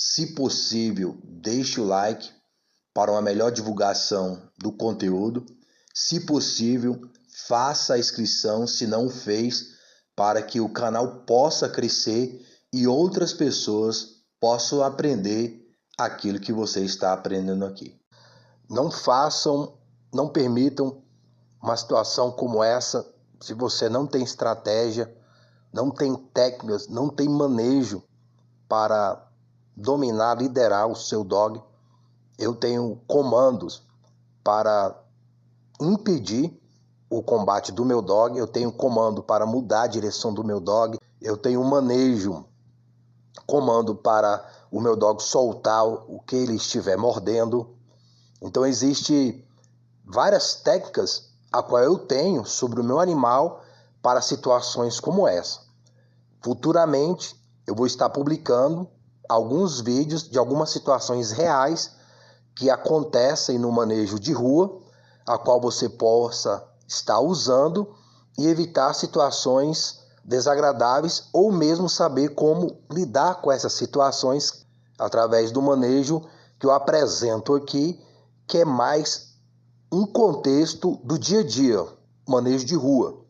Se possível, deixe o like para uma melhor divulgação do conteúdo. Se possível, faça a inscrição se não o fez, para que o canal possa crescer e outras pessoas possam aprender aquilo que você está aprendendo aqui. Não permitam uma situação como essa. Se você não tem estratégia, não tem técnicas, não tem manejo para dominar, liderar o seu dog, eu tenho comandos para impedir o combate do meu dog, eu tenho comando para mudar a direção do meu dog, eu tenho manejo, comando para o meu dog soltar o que ele estiver mordendo. Então existe várias técnicas a qual eu tenho sobre o meu animal para situações como essa. Futuramente eu vou estar publicando alguns vídeos de algumas situações reais que acontecem no manejo de rua, a qual você possa estar usando e evitar situações desagradáveis ou mesmo saber como lidar com essas situações através do manejo que eu apresento aqui, que é mais um contexto do dia a dia, manejo de rua.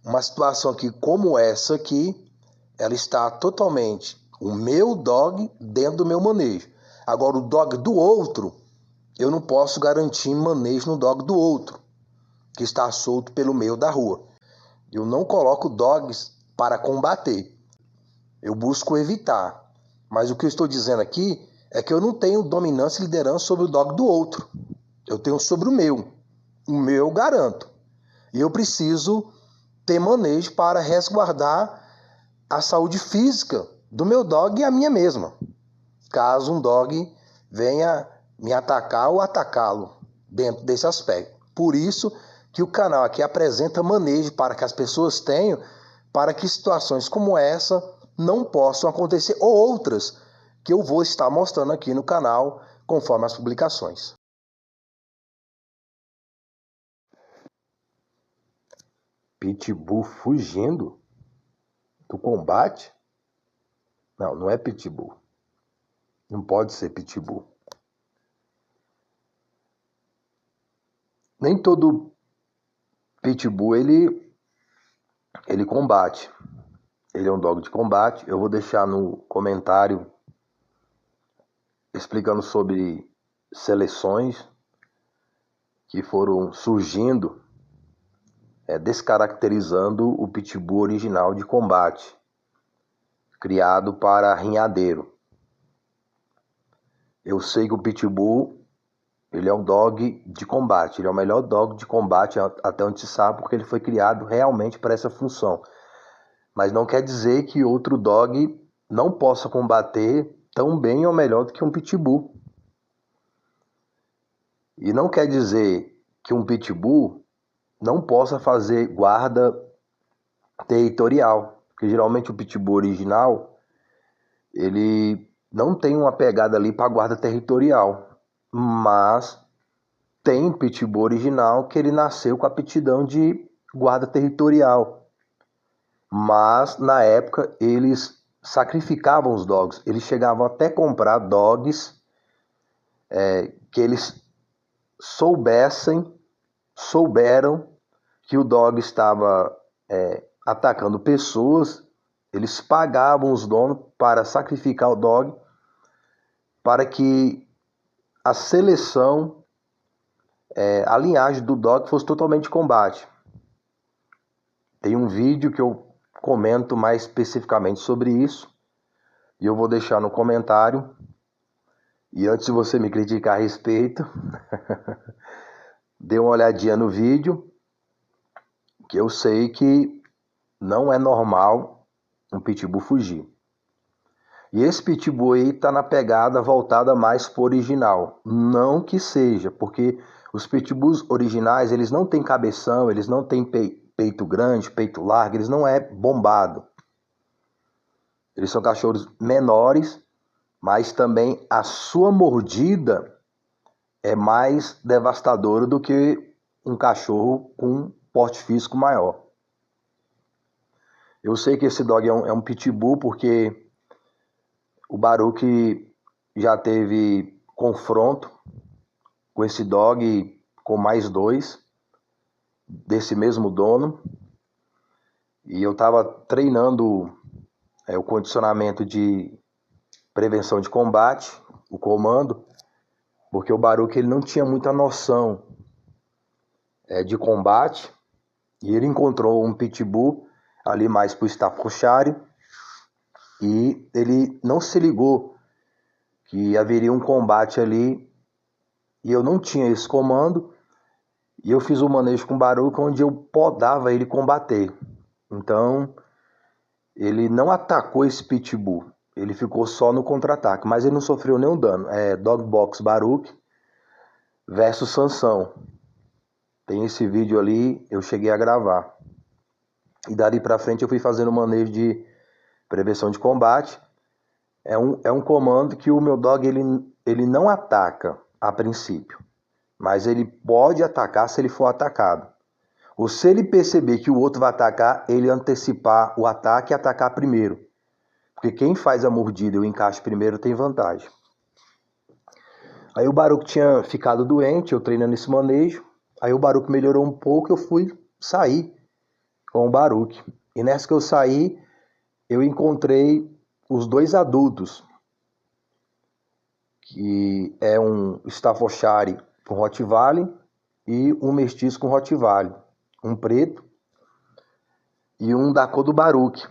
Uma situação aqui como essa aqui, ela está totalmente o meu dog dentro do meu manejo. Agora o dog do outro, eu não posso garantir manejo no dog do outro, que está solto pelo meio da rua. Eu não coloco dogs para combater. Eu busco evitar. Mas o que eu estou dizendo aqui é que eu não tenho dominância e liderança sobre o dog do outro. Eu tenho sobre o meu. O meu eu garanto. E eu preciso ter manejo para resguardar a saúde física do meu dog e a minha mesma. Caso um dog venha me atacar ou atacá-lo dentro desse aspecto. Por isso que o canal aqui apresenta manejo para que as pessoas tenham, para que situações como essa não possam acontecer, ou outras que eu vou estar mostrando aqui no canal conforme as publicações. Pitbull fugindo do combate? Não, não é pitbull. Não pode ser pitbull. Nem todo pitbull ele combate. Ele é um dog de combate. Eu vou deixar no comentário explicando sobre seleções que foram surgindo, descaracterizando o pitbull original de combate, criado para rinhadeiro. Eu sei que o pitbull, ele é um dog de combate, ele é o melhor dog de combate até onde se sabe, porque ele foi criado realmente para essa função. Mas não quer dizer que outro dog não possa combater tão bem ou melhor do que um pitbull. E não quer dizer que um pitbull não possa fazer guarda territorial, porque geralmente o pitbull original, ele não tem uma pegada ali para guarda territorial, mas tem pitbull original que ele nasceu com a aptidão de guarda territorial. Mas na época eles sacrificavam os dogs, eles chegavam até a comprar dogs que eles souberam que o dog estava atacando pessoas, eles pagavam os donos para sacrificar o dog, para que a seleção, a linhagem do dog fosse totalmente de combate. Tem um vídeo que eu comento mais especificamente sobre isso, e eu vou deixar no comentário. E antes de você me criticar a respeito, dê uma olhadinha no vídeo, que eu sei que não é normal um pitbull fugir. E esse pitbull aí tá na pegada voltada mais pro original. Não que seja, porque os pitbulls originais, eles não têm cabeção, eles não têm peito grande, peito largo, eles não é bombado. Eles são cachorros menores, mas também a sua mordida é mais devastadora do que um cachorro com porte físico maior. Eu sei que esse dog é um pitbull porque O Baruch já teve confronto com esse dog, com mais 2 desse mesmo dono. E eu estava treinando o condicionamento de prevenção de combate, o comando, porque o Baruch ele não tinha muita noção de combate, e ele encontrou um pitbull ali mais pro Staffordshire, e ele não se ligou que haveria um combate ali, e eu não tinha esse comando, e eu fiz um manejo com o Baruch onde eu podava ele combater. Então, ele não atacou esse pitbull, ele ficou só no contra-ataque, mas ele não sofreu nenhum dano. Dog Box Baruch versus Sansão. Tem esse vídeo ali, eu cheguei a gravar. E dali pra frente eu fui fazendo manejo de prevenção de combate. É um comando que o meu dog ele não ataca a princípio, mas ele pode atacar se ele for atacado. Ou se ele perceber que o outro vai atacar, ele antecipar o ataque e atacar primeiro. Porque quem faz a mordida e o encaixe primeiro tem vantagem. Aí o Baruch tinha ficado doente, eu treinando esse manejo. Aí o Baruch melhorou um pouco, eu fui sair com o Baruch. E nessa que eu saí, eu encontrei os 2 adultos, que é um Staffordshire com Rottweiler e um mestiço com Rottweiler, um preto e um da cor do Baruch.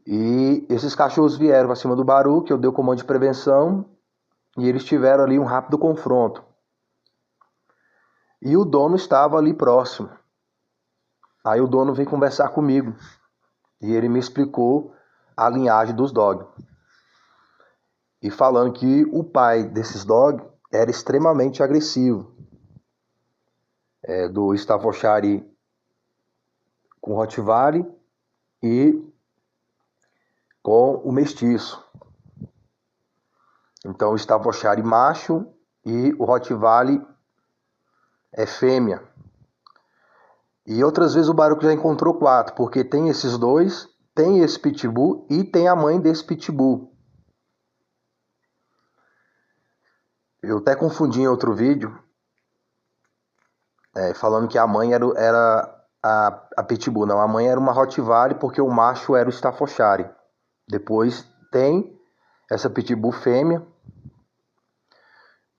E esses cachorros vieram para cima do Baruch, eu dei o comando de prevenção e eles tiveram ali um rápido confronto. E o dono estava ali próximo. Aí o dono veio conversar comigo e ele me explicou a linhagem dos dogs. E falando que o pai desses dogs era extremamente agressivo. Do Staffordshire com Rottweiler e com o mestiço. Então o Staffordshire macho e o Rottweiler é fêmea. E outras vezes o Baruch já encontrou 4, porque tem esses 2, tem esse pitbull e tem a mãe desse pitbull. Eu até confundi em outro vídeo, falando que a mãe era a pitbull. Não, a mãe era uma Rottweiler porque o macho era o Staffordshire. Depois tem essa pitbull fêmea,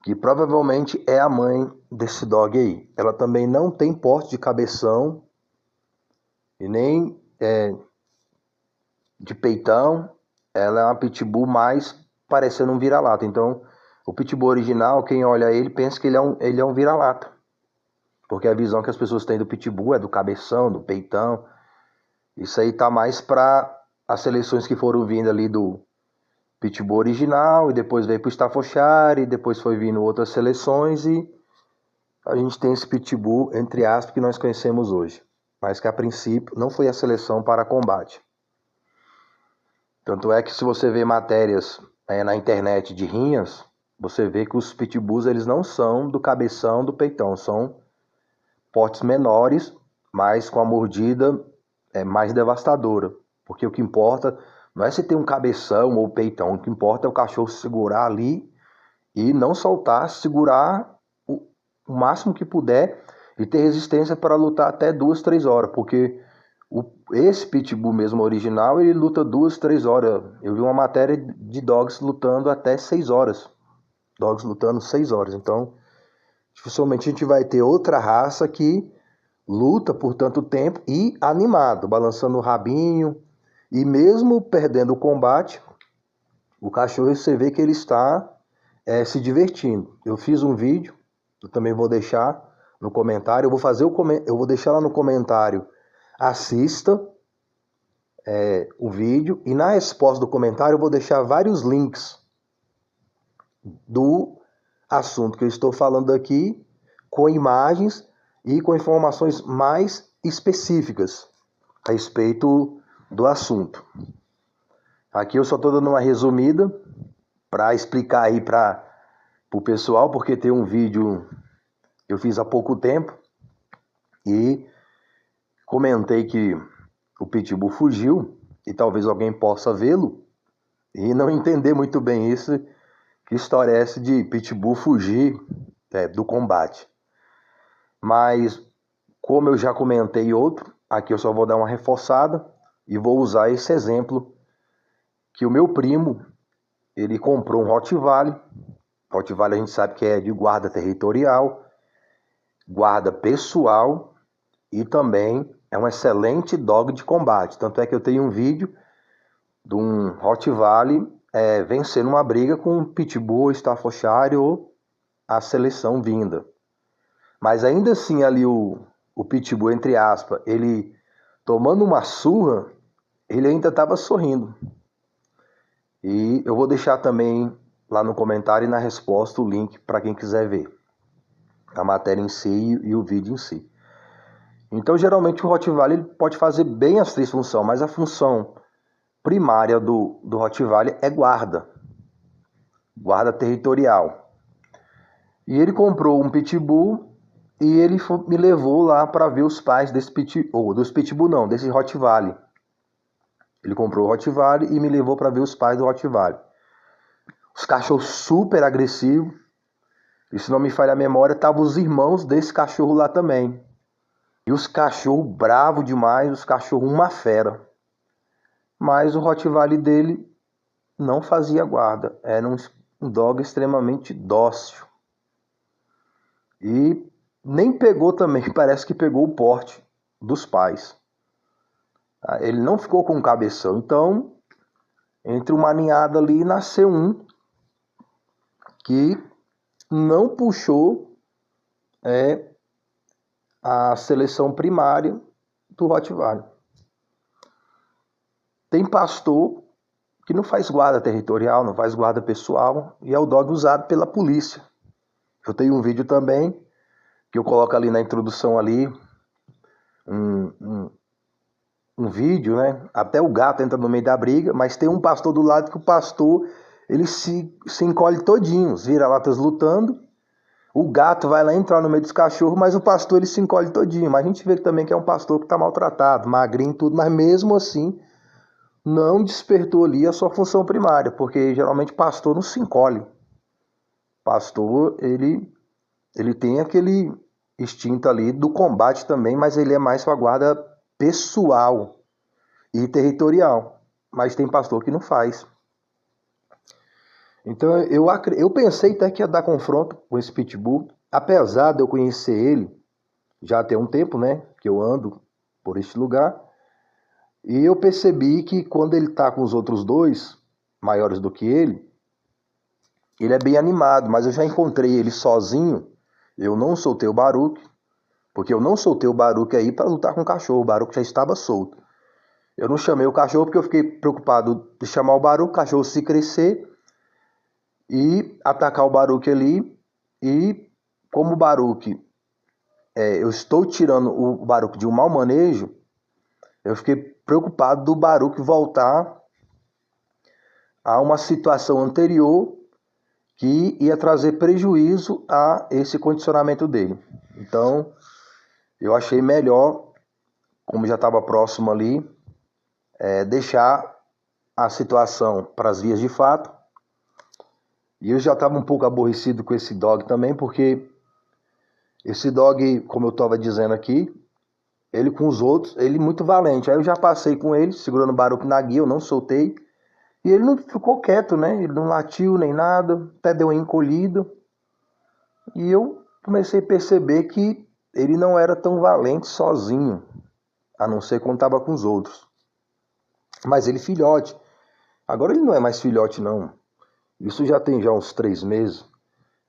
que provavelmente é a mãe desse dog aí. Ela também não tem porte de cabeção e nem de peitão. Ela é uma pitbull mais parecendo um vira-lata. Então, o pitbull original, quem olha ele pensa que ele é um vira-lata, porque a visão que as pessoas têm do pitbull é do cabeção, do peitão. Isso aí tá mais para as seleções que foram vindo ali do pitbull original, e depois veio pro Staffordshire, e depois foi vindo outras seleções, e a gente tem esse pitbull, entre aspas, que nós conhecemos hoje, mas que a princípio não foi a seleção para combate. Tanto é que se você vê matérias na internet de rinhas, você vê que os pitbulls eles não são do cabeção, do peitão, são portes menores, mas com a mordida mais devastadora, porque o que importa não é se tem um cabeção ou peitão, o que importa é o cachorro segurar ali e não soltar, segurar o máximo que puder e ter resistência para lutar até 2, 3 horas, porque esse pitbull mesmo original, ele luta 2, 3 horas. Eu vi uma matéria de dogs lutando até 6 horas. Dogs lutando 6 horas. Então, dificilmente a gente vai ter outra raça que luta por tanto tempo e animado, balançando o rabinho. E mesmo perdendo o combate, o cachorro, você vê que ele está se divertindo. Eu fiz um vídeo, eu também vou deixar no comentário. Eu vou deixar lá no comentário. Assista o vídeo e na resposta do comentário eu vou deixar vários links do assunto que eu estou falando aqui, com imagens e com informações mais específicas a respeito do assunto. Aqui eu só estou dando uma resumida para explicar aí para o pessoal, porque tem um vídeo que eu fiz há pouco tempo e comentei que o pitbull fugiu e talvez alguém possa vê-lo e não entender muito bem isso, que história é essa de Pitbull fugir do combate. Mas, como eu já comentei outro, aqui eu só vou dar uma reforçada e vou usar esse exemplo que o meu primo, ele comprou um Rottweiler. Rottweiler a gente sabe que é de guarda territorial, guarda pessoal e também é um excelente dog de combate. Tanto é que eu tenho um vídeo de um Rottweiler vencendo uma briga com um Pitbull, Staffordshire ou a seleção vinda. Mas ainda assim ali o Pitbull, entre aspas, ele tomando uma surra, ele ainda estava sorrindo. E eu vou deixar também lá no comentário e na resposta o link para quem quiser ver a matéria em si e o vídeo em si. Então, geralmente o Rottweiler ele pode fazer bem as 3 funções, mas a função primária do Rottweiler é guarda territorial. E ele comprou um Pitbull e ele me levou lá para ver os pais desse desse Rottweiler. Ele comprou o Rottweiler e me levou para ver os pais do Rottweiler. Os cachorros super agressivos. E se não me falha a memória, estavam os irmãos desse cachorro lá também. E os cachorros bravos demais, os cachorros uma fera. Mas o Rottweiler dele não fazia guarda. Era um dog extremamente dócil. E nem pegou também, parece que pegou o porte dos pais. Ele não ficou com cabeção. Então, entre uma ninhada ali, nasceu um que não puxou a seleção primária do Rottweiler. Tem pastor que não faz guarda territorial, não faz guarda pessoal, e é o dog usado pela polícia. Eu tenho um vídeo também, que eu coloco ali na introdução ali, um vídeo, né? Até o gato entra no meio da briga, mas tem um pastor do lado que o pastor, ele se encolhe todinho, os vira-latas lutando, o gato vai lá entrar no meio dos cachorros, mas o pastor ele se encolhe todinho. Mas a gente vê também que é um pastor que está maltratado, magrinho e tudo, mas mesmo assim não despertou ali a sua função primária, porque geralmente pastor não se encolhe. Pastor, ele tem aquele instinto ali do combate também, mas ele é mais para a guarda pessoal e territorial. Mas tem pastor que não faz. Então eu pensei até que ia dar confronto com esse Pitbull, apesar de eu conhecer ele já tem um tempo, né, que eu ando por este lugar, e eu percebi que quando ele tá com os outros dois, maiores do que ele é bem animado, mas eu já encontrei ele sozinho, eu não soltei o Baruch, porque eu não soltei o Baruch aí para lutar com o cachorro, o Baruch já estava solto. Eu não chamei o cachorro porque eu fiquei preocupado de chamar o Baruch, o cachorro se crescer e atacar o Baruch ali, e como o Baruch, eu estou tirando o Baruch de um mau manejo, eu fiquei preocupado do Baruch voltar a uma situação anterior que ia trazer prejuízo a esse condicionamento dele. Então, eu achei melhor, como já estava próximo ali, deixar a situação para as vias de fato. E eu já estava um pouco aborrecido com esse dog também, porque esse dog, como eu estava dizendo aqui, ele com os outros, ele muito valente. Aí eu já passei com ele, segurando o Baruch na guia, eu não soltei. E ele não ficou quieto, né? Ele não latiu nem nada, até deu uma encolhida. E eu comecei a perceber que ele não era tão valente sozinho, a não ser quando estava com os outros. Mas ele filhote. Agora ele não é mais filhote, não. Isso já tem uns 3 meses.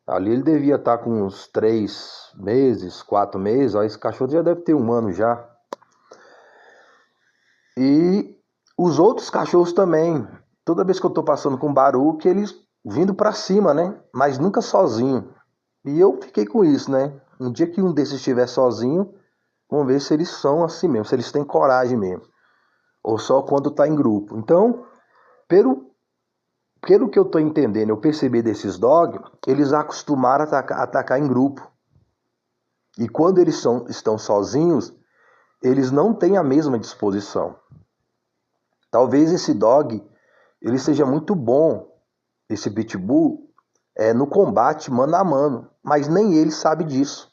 Ali ele devia estar com uns 3 meses, 4 meses. Ó, esse cachorro já deve ter 1 ano já. E os outros cachorros também. Toda vez que eu tô passando com o Baruch, eles vindo para cima, né? Mas nunca sozinho. E eu fiquei com isso, né? Um dia que um desses estiver sozinho, vamos ver se eles são assim mesmo, se eles têm coragem mesmo. Ou só quando tá em grupo. Então, pelo que eu tô entendendo, eu percebi desses dogs, eles acostumaram a atacar em grupo. E quando eles estão sozinhos, eles não têm a mesma disposição. Talvez esse dog ele seja muito bom, esse pitbull, no combate mano a mano, mas nem ele sabe disso,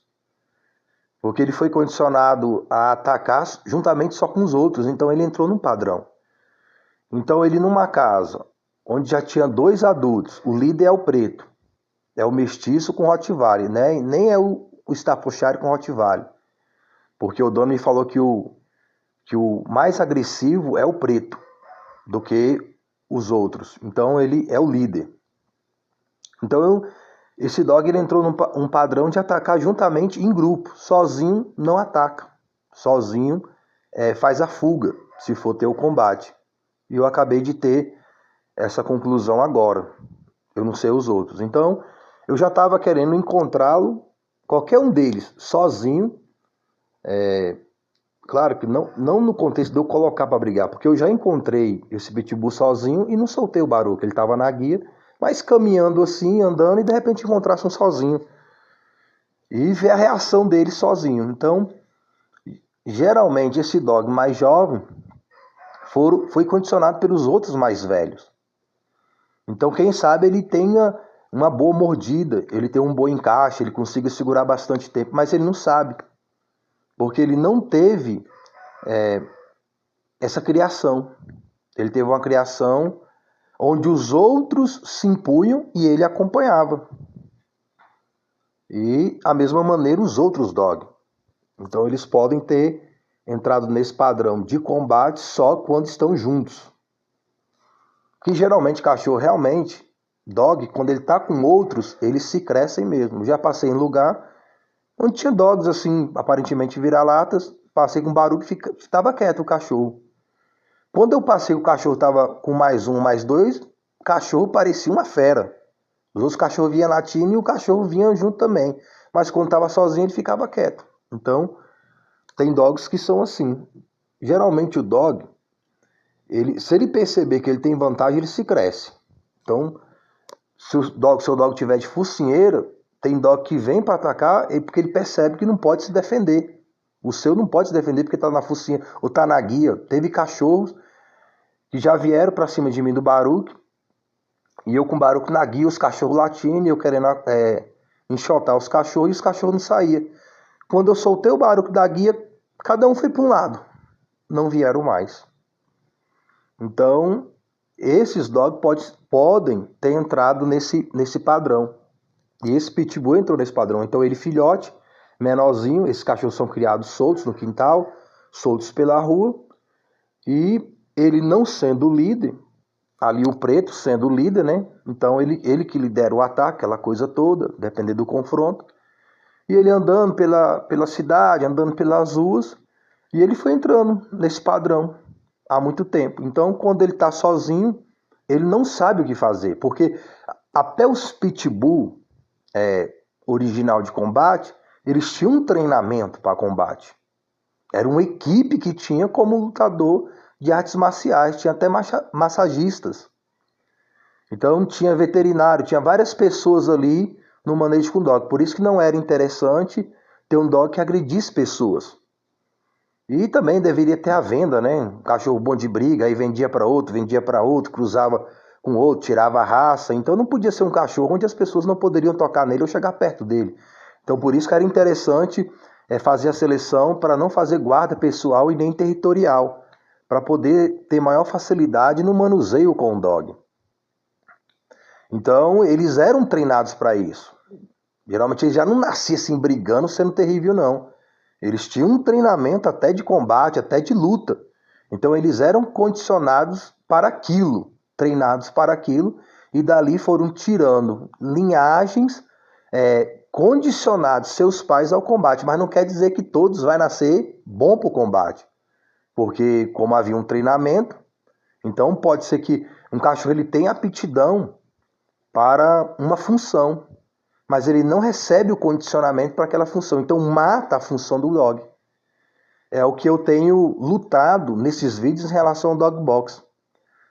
porque ele foi condicionado a atacar juntamente só com os outros, então ele entrou num padrão. Então ele numa casa onde já tinha 2 adultos, o líder é o preto, é o mestiço com Rottweiler, né? Nem é o Staffordshire com Rottweiler, porque o dono me falou que o mais agressivo é o preto do que os outros, então ele é o líder. Então esse dog ele entrou num padrão de atacar juntamente em grupo, sozinho não ataca, sozinho faz a fuga, se for ter o combate. E eu acabei de ter essa conclusão agora, eu não sei os outros. Então eu já estava querendo encontrá-lo, qualquer um deles, sozinho, claro que não no contexto de eu colocar para brigar, porque eu já encontrei esse pitbull sozinho e não soltei o Baruch, ele estava na guia, mas caminhando assim, andando, e de repente encontrasse um sozinho. E ver a reação dele sozinho. Então, geralmente esse dog mais jovem foi condicionado pelos outros mais velhos. Então, quem sabe ele tenha uma boa mordida, ele tem um bom encaixe, ele consiga segurar bastante tempo, mas ele não sabe. Porque ele não teve essa criação. Ele teve uma criação onde os outros se impunham e ele acompanhava. E, a mesma maneira, os outros dogs. Então, eles podem ter entrado nesse padrão de combate só quando estão juntos. Que geralmente, cachorro, realmente, dog, quando ele está com outros, eles se crescem mesmo. Já passei em lugar onde tinha dogs, assim, aparentemente vira-latas, passei com barulho e estava quieto o cachorro. Quando eu passei, o cachorro estava com mais um, mais dois, o cachorro parecia uma fera. Os outros cachorros vinham latindo e o cachorro vinha junto também. Mas quando estava sozinho, ele ficava quieto. Então, tem dogs que são assim. Geralmente o dog, se ele perceber que ele tem vantagem, ele se cresce. Então, se o seu dog tiver de focinheira, tem dog que vem para atacar porque ele percebe que não pode se defender. O seu não pode se defender porque está na focinha ou está na guia. Teve cachorros que já vieram para cima de mim do Baruch, e eu com o Baruch na guia, os cachorros latindo, e eu querendo enxotar os cachorros, e os cachorros não saíam. Quando eu soltei o Baruch da guia, cada um foi para um lado. Não vieram mais. Então, esses dogs podem ter entrado nesse padrão. E esse pitbull entrou nesse padrão. Então, ele filhote, menorzinho, esses cachorros são criados soltos no quintal, soltos pela rua, e ele não sendo o líder, ali o preto sendo o líder, né? Então ele que lidera o ataque, aquela coisa toda, dependendo do confronto. E ele andando pela cidade, andando pelas ruas, e ele foi entrando nesse padrão há muito tempo. Então, quando ele está sozinho, ele não sabe o que fazer, porque até os pitbull original de combate, eles tinham um treinamento para combate. Era uma equipe que tinha como lutador de artes marciais, tinha até massagistas. Então tinha veterinário, tinha várias pessoas ali no manejo com dog. Por isso que não era interessante ter um dog que agredisse pessoas. E também deveria ter a venda, né? Um cachorro bom de briga, aí vendia para outro, cruzava com outro, tirava a raça. Então não podia ser um cachorro onde as pessoas não poderiam tocar nele ou chegar perto dele. Então por isso que era interessante fazer a seleção para não fazer guarda pessoal e nem territorial, para poder ter maior facilidade no manuseio com o dog. Então, eles eram treinados para isso. Geralmente, eles já não nasciam assim brigando, sendo terrível, não. Eles tinham um treinamento até de combate, até de luta. Então, eles eram condicionados para aquilo, treinados para aquilo, e dali foram tirando linhagens, condicionados seus pais ao combate. Mas não quer dizer que todos vão nascer bom para o combate. Porque como havia um treinamento, então pode ser que um cachorro ele tenha aptidão para uma função, mas ele não recebe o condicionamento para aquela função, então mata a função do dog. É o que eu tenho lutado nesses vídeos em relação ao dog box.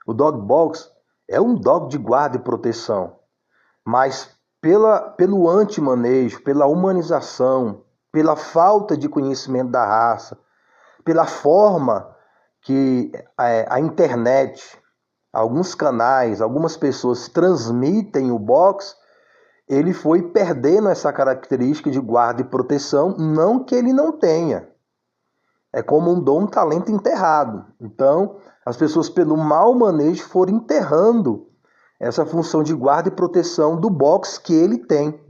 O dog box é um dog de guarda e proteção, mas pelo anti-manejo, pela humanização, pela falta de conhecimento da raça, pela forma que a internet alguns canais, algumas pessoas transmitem o box, ele foi perdendo essa característica de guarda e proteção, não que ele não tenha. É como um dom, um talento enterrado. Então, as pessoas, pelo mau manejo, foram enterrando essa função de guarda e proteção do box que ele tem.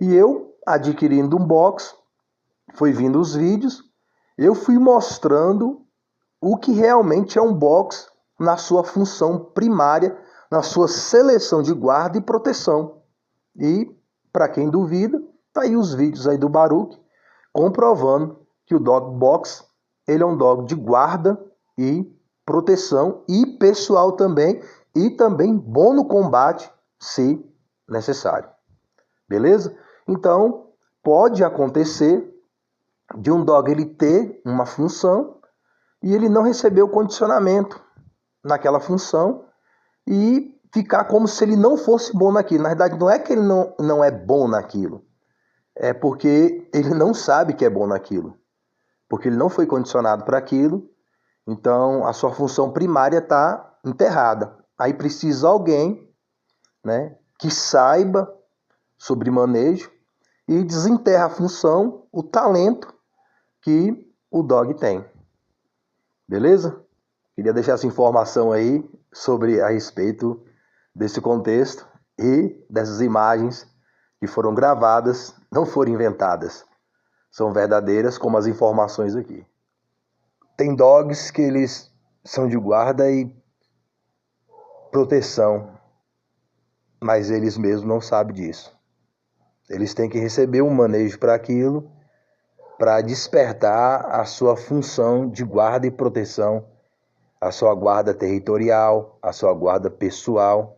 E eu, adquirindo um box, foi vindo os vídeos, eu fui mostrando o que realmente é um box na sua função primária, na sua seleção de guarda e proteção. E, para quem duvida, tá aí os vídeos aí do Baruch, comprovando que o Dog Box, ele é um dog de guarda e proteção e pessoal também, e também bom no combate, se necessário. Beleza? Então, pode acontecer de um dog ele ter uma função e ele não receber o condicionamento naquela função e ficar como se ele não fosse bom naquilo. Na verdade, não é que ele não é bom naquilo, é porque ele não sabe que é bom naquilo, porque ele não foi condicionado para aquilo, então a sua função primária está enterrada. Aí precisa alguém, né, que saiba sobre manejo e desenterra a função, o talento que o dog tem. Beleza? Queria deixar essa informação aí a respeito desse contexto e dessas imagens que foram gravadas, não foram inventadas. São verdadeiras como as informações aqui. Tem dogs que eles são de guarda e proteção, mas eles mesmos não sabem disso. Eles têm que receber um manejo para aquilo, para despertar a sua função de guarda e proteção, a sua guarda territorial, a sua guarda pessoal.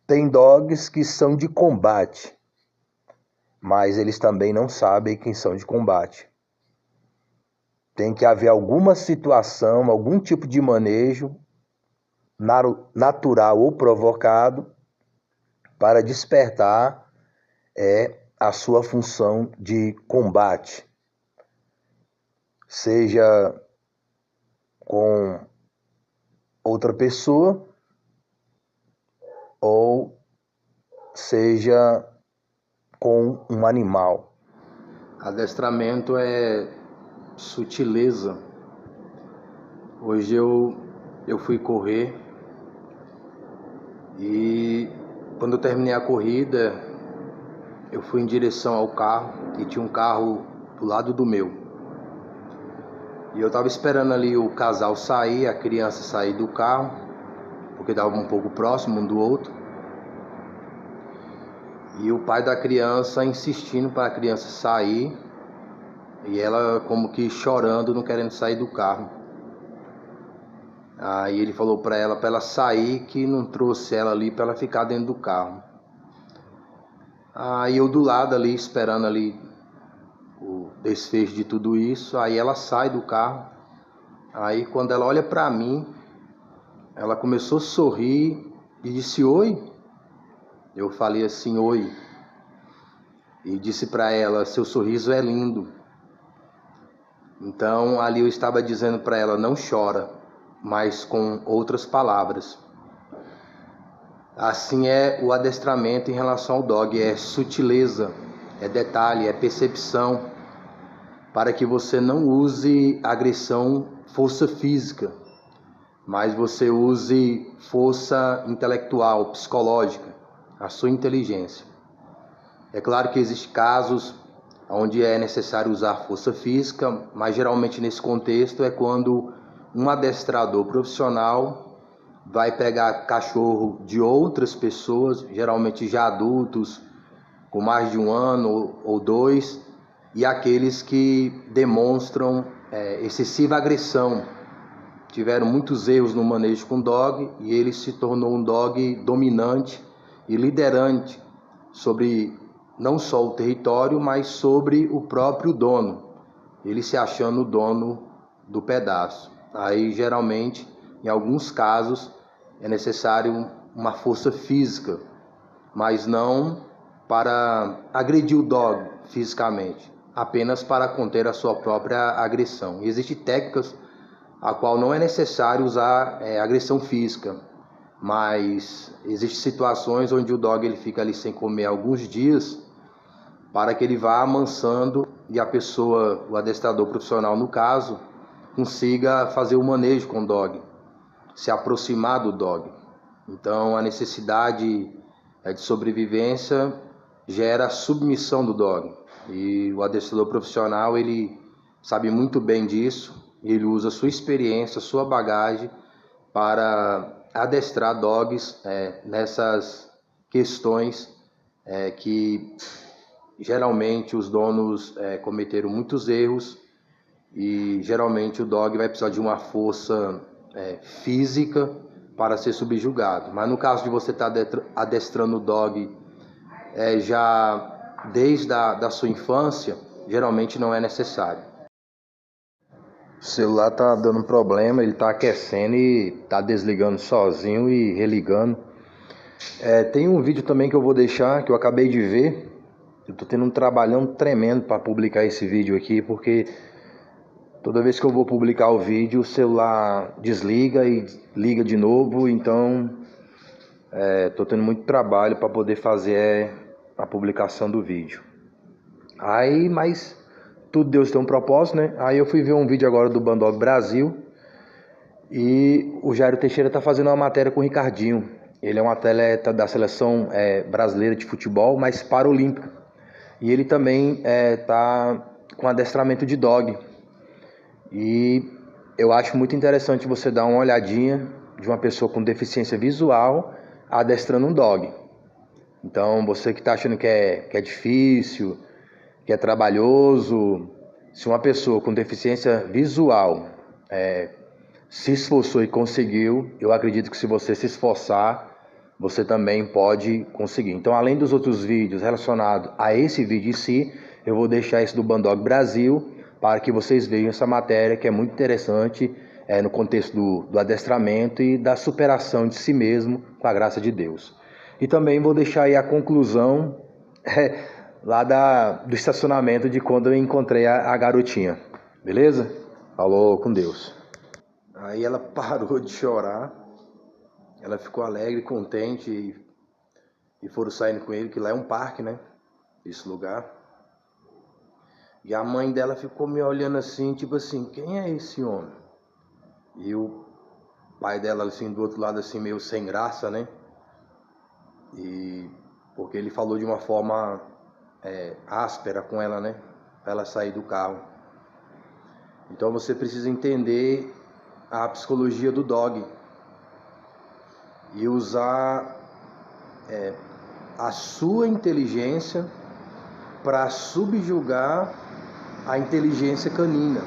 Tem dogs que são de combate, mas eles também não sabem quem são de combate. Tem que haver alguma situação, algum tipo de manejo natural ou provocado para despertar a sua função de combate. Seja com outra pessoa ou seja com um animal. Adestramento é sutileza. Hoje eu fui correr e quando eu terminei a corrida eu fui em direção ao carro e tinha um carro do lado do meu. E eu estava esperando ali o casal sair, a criança sair do carro, porque estava um pouco próximo um do outro. E o pai da criança insistindo para a criança sair e ela como que chorando, não querendo sair do carro. Aí ele falou para ela sair, que não trouxe ela ali para ela ficar dentro do carro. Aí eu do lado ali, esperando ali o desfecho de tudo isso. Aí ela sai do carro. Aí quando ela olha para mim, ela começou a sorrir e disse oi. Eu falei assim, oi. E disse para ela, seu sorriso é lindo. Então ali eu estava dizendo para ela, não chora, mas com outras palavras. Assim é o adestramento em relação ao dog, é sutileza, é detalhe, é percepção, para que você não use agressão, força física, mas você use força intelectual, psicológica, a sua inteligência. É claro que existem casos onde é necessário usar força física, mas geralmente nesse contexto é quando um adestrador profissional vai pegar cachorro de outras pessoas, geralmente já adultos, com mais de 1 ano ou 2, e aqueles que demonstram excessiva agressão, tiveram muitos erros no manejo com dog, e ele se tornou um dog dominante e liderante sobre não só o território, mas sobre o próprio dono, ele se achando o dono do pedaço. Aí geralmente, em alguns casos, é necessário uma força física, mas não para agredir o dog fisicamente, apenas para conter a sua própria agressão. E existem técnicas a qual não é necessário usar agressão física, mas existem situações onde o dog ele fica ali sem comer alguns dias para que ele vá amansando e a pessoa, o adestrador profissional no caso, consiga fazer o manejo com o dog, se aproximar do dog. Então a necessidade de sobrevivência gera a submissão do dog, e o adestrador profissional ele sabe muito bem disso. Ele usa sua experiência, sua bagagem para adestrar dogs nessas questões que geralmente os donos cometeram muitos erros, e geralmente o dog vai precisar de uma força física para ser subjugado. Mas no caso de você estar adestrando o dog já desde da sua infância, geralmente não é necessário. O celular tá dando problema, ele tá aquecendo e tá desligando sozinho e religando. Tem um vídeo também que eu vou deixar, que eu acabei de ver. Eu tô tendo um trabalhão tremendo para publicar esse vídeo aqui, porque toda vez que eu vou publicar o vídeo, o celular desliga e liga de novo. Então tô tendo muito trabalho para poder fazer a publicação do vídeo. Mas tudo Deus tem um propósito, né? Aí eu fui ver um vídeo agora do Bandog Brasil, e o Jairo Teixeira tá fazendo uma matéria com o Ricardinho. Ele é um atleta da seleção brasileira de futebol, mas paralímpica. E ele também tá com adestramento de dog. E eu acho muito interessante você dar uma olhadinha de uma pessoa com deficiência visual adestrando um dog. Então você que tá achando que é difícil, que é trabalhoso, se uma pessoa com deficiência visual se esforçou e conseguiu, eu acredito que se você se esforçar, você também pode conseguir. Então, além dos outros vídeos relacionados a esse vídeo em si, eu vou deixar esse do Bandog Brasil para que vocês vejam essa matéria, que é muito interessante no contexto do adestramento e da superação de si mesmo com a graça de Deus. E também vou deixar aí a conclusão lá do estacionamento de quando eu encontrei a garotinha. Beleza? Falou com Deus. Aí ela parou de chorar. Ela ficou alegre, contente, e foram saindo com ele, que lá é um parque, né? Esse lugar. E a mãe dela ficou me olhando assim, tipo assim, quem é esse homem? E o pai dela, assim, do outro lado, assim, meio sem graça, né? Porque ele falou de uma forma áspera com ela, né? Pra ela sair do carro. Então você precisa entender a psicologia do dog e usar a sua inteligência para subjugar a inteligência canina.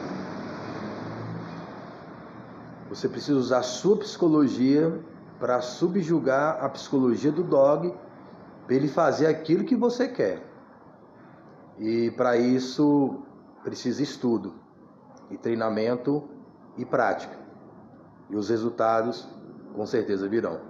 Você precisa usar a sua psicologia para subjugar a psicologia do dog, para ele fazer aquilo que você quer. E para isso precisa estudo, e treinamento e prática. E os resultados com certeza virão.